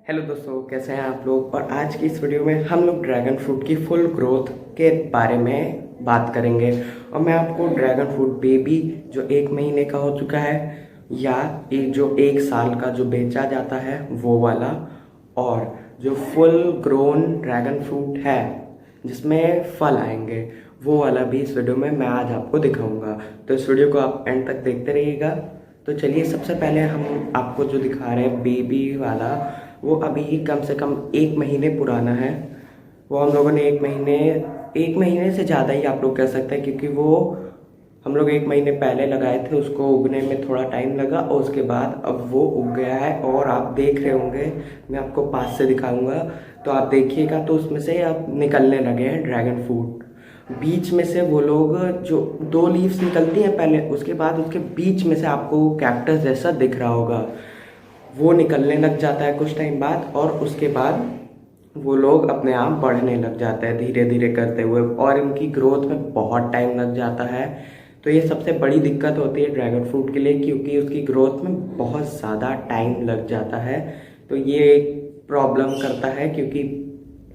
Hello दोस्तों, कैसे हैं आप लोग। और आज की इस वीडियो में हम लोग ड्रैगन फ्रूट की फुल ग्रोथ के बारे में बात करेंगे। और मैं आपको ड्रैगन फ्रूट बेबी जो 1 महीने का हो चुका है या जो 1 साल का जो बेचा जाता है वो वाला, और जो फुल ग्रोन ड्रैगन फ्रूट है जिसमें फल आएंगे वो वाला भी इस वीडियो में मैं आज आपको दिखाऊंगा। तो इस वीडियो को आप एंड तक देखते रहिएगा। तो चलिए, सबसे पहले हम आपको जो दिखा रहे हैं बेबी वाला, वो अभी कम से कम 1 महीने पुराना है। वो हम लोगों ने 1 महीने से ज़्यादा ही आप लोग कह सकते हैं, क्योंकि वो हम लोग 1 महीने पहले लगाए थे। उसको उगने में थोड़ा टाइम लगा और उसके बाद अब वो उग गया है। और आप देख रहे होंगे, मैं आपको पास से दिखाऊंगा तो आप देखिएगा, तो उसमें से अब निकलने लगे हैं ड्रैगन फ्रूट। बीच में से वो लोग जो 2 लीव्स निकलती हैं पहले, उसके बाद उसके बीच में से आपको कैक्टस जैसा दिख रहा होगा, वो निकलने लग जाता है कुछ टाइम बाद। और उसके बाद वो लोग अपने आप बढ़ने लग जाते हैं धीरे धीरे करते हुए, और इनकी ग्रोथ में बहुत टाइम लग जाता है। तो ये सबसे बड़ी दिक्कत होती है ड्रैगन फ्रूट के लिए, क्योंकि उसकी ग्रोथ में बहुत ज़्यादा टाइम लग जाता है। तो ये एक प्रॉब्लम करता है, क्योंकि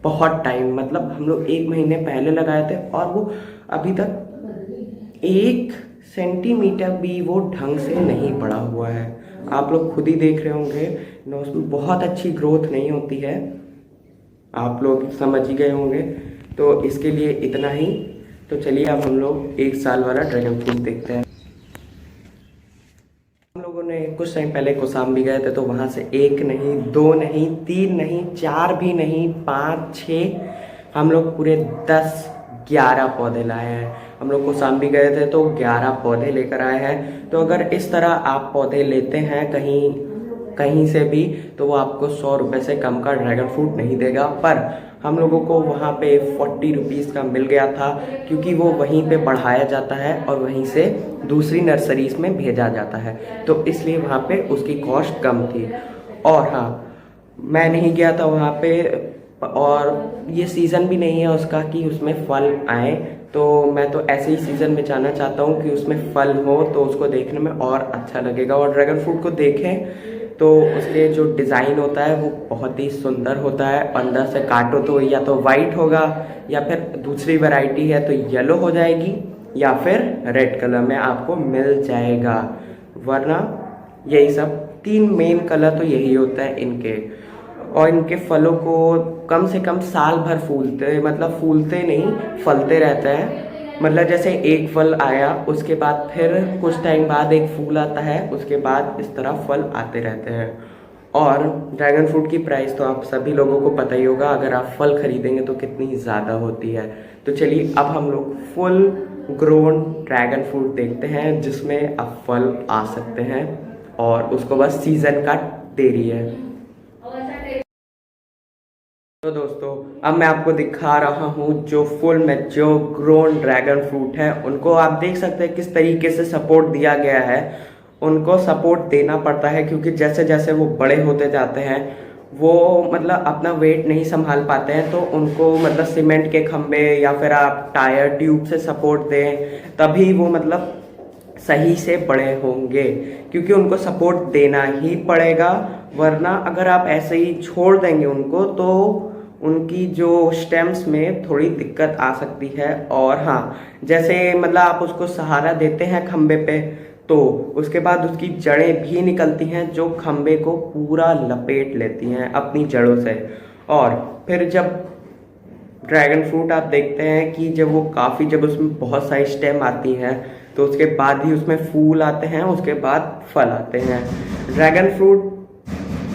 बहुत टाइम, मतलब हम लोग 1 महीने पहले लगाए थे और वो अभी तक 1 सेंटीमीटर भी वो ढंग से नहीं बढ़ा हुआ है। आप लोग खुद ही देख रहे होंगे ना, उसमें बहुत अच्छी ग्रोथ नहीं होती है, आप लोग समझ ही गए होंगे। तो इसके लिए इतना ही। तो चलिए अब हम लोग 1 साल वाला ड्रैगन फ्रूट देखते हैं। हम लोगों ने कुछ टाइम पहले कोसाम्बी गए थे, तो वहाँ से 1 नहीं, 2 नहीं, 3 नहीं, 4 भी नहीं, 5, 6, हम लोग पूरे 10, 11 पौधे लाए हैं। हम लोग कोसाम्बी गए थे तो 11 पौधे लेकर आए हैं। तो अगर इस तरह आप पौधे लेते हैं कहीं कहीं से भी, तो वो आपको 100 रुपये से कम का ड्रैगन फ्रूट नहीं देगा। पर हम लोगों को वहाँ पे 40 रुपीज़ का मिल गया था, क्योंकि वो वहीं पे बढ़ाया जाता है और वहीं से दूसरी नर्सरीज में भेजा जाता है, तो इसलिए वहाँ पे उसकी कॉस्ट कम थी। और हाँ, मैं नहीं गया था वहाँ पे, और ये सीज़न भी नहीं है उसका कि उसमें फल आए। तो मैं तो ऐसे ही सीज़न में जाना चाहता हूँ कि उसमें फल हो, तो उसको देखने में और अच्छा लगेगा। और ड्रैगन फ्रूट को देखें तो उसके जो डिज़ाइन होता है वो बहुत ही सुंदर होता है। अंदर से काटो तो या तो वाइट होगा, या फिर दूसरी वैरायटी है तो येलो हो जाएगी, या फिर रेड कलर में आपको मिल जाएगा। वरना यही सब 3 मेन कलर तो यही होता है इनके। और इनके फलों को कम से कम साल भर फूलते, मतलब फूलते नहीं, फलते रहते हैं। मतलब जैसे एक फल आया, उसके बाद फिर कुछ टाइम बाद एक फूल आता है, उसके बाद इस तरह फल आते रहते हैं। और ड्रैगन फ्रूट की प्राइस तो आप सभी लोगों को पता ही होगा, अगर आप फल खरीदेंगे तो कितनी ज़्यादा होती है। तो चलिए अब हम लोग फुल ग्रोन ड्रैगन फ्रूट देखते हैं, जिसमें अब फल आ सकते हैं और उसको बस सीज़न का देरी है। तो दोस्तों, अब मैं आपको दिखा रहा हूँ जो full mature grown dragon fruit है। उनको आप देख सकते हैं किस तरीके से सपोर्ट दिया गया है। उनको सपोर्ट देना पड़ता है, क्योंकि जैसे जैसे वो बड़े होते जाते हैं वो मतलब अपना वेट नहीं संभाल पाते हैं। तो उनको मतलब सीमेंट के खंभे या फिर आप टायर ट्यूब से सपोर्ट दें, तभी वो मतलब सही से बड़े होंगे, क्योंकि उनको सपोर्ट देना ही पड़ेगा। वरना अगर आप ऐसे ही छोड़ देंगे उनको, तो उनकी जो स्टेम्स में थोड़ी दिक्कत आ सकती है। और हाँ, जैसे मतलब आप उसको सहारा देते हैं खंबे पे, तो उसके बाद उसकी जड़ें भी निकलती हैं जो खंबे को पूरा लपेट लेती हैं अपनी जड़ों से। और फिर जब ड्रैगन फ्रूट आप देखते हैं कि जब उसमें बहुत सारी स्टेम आती हैं, तो उसके बाद ही उसमें फूल आते हैं, उसके बाद फल आते हैं। ड्रैगन फ्रूट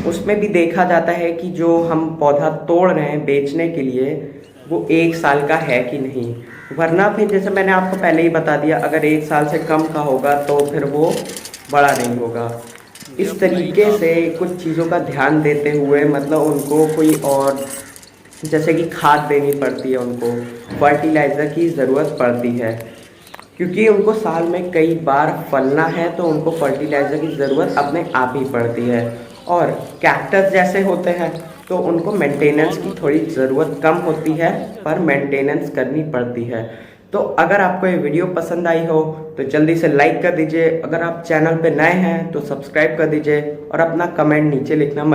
उसमें भी देखा जाता है कि जो हम पौधा तोड़ रहे हैं बेचने के लिए, वो 1 साल का है कि नहीं। वरना फिर जैसे मैंने आपको पहले ही बता दिया, अगर 1 साल से कम का होगा तो फिर वो बड़ा नहीं होगा। इस तरीके से कुछ चीज़ों का ध्यान देते हुए, मतलब उनको कोई और, जैसे कि खाद देनी पड़ती है, उनको फर्टिलाइज़र की ज़रूरत पड़ती है, क्योंकि उनको साल में कई बार फलना है, तो उनको फर्टिलाइज़र की ज़रूरत अपने आप ही पड़ती है। और कैक्टस जैसे होते हैं तो उनको मेंटेनेंस की थोड़ी ज़रूरत कम होती है, पर मेंटेनेंस करनी पड़ती है। तो अगर आपको ये वीडियो पसंद आई हो तो जल्दी से लाइक कर दीजिए। अगर आप चैनल पे नए हैं तो सब्सक्राइब कर दीजिए, और अपना कमेंट नीचे लिखना मत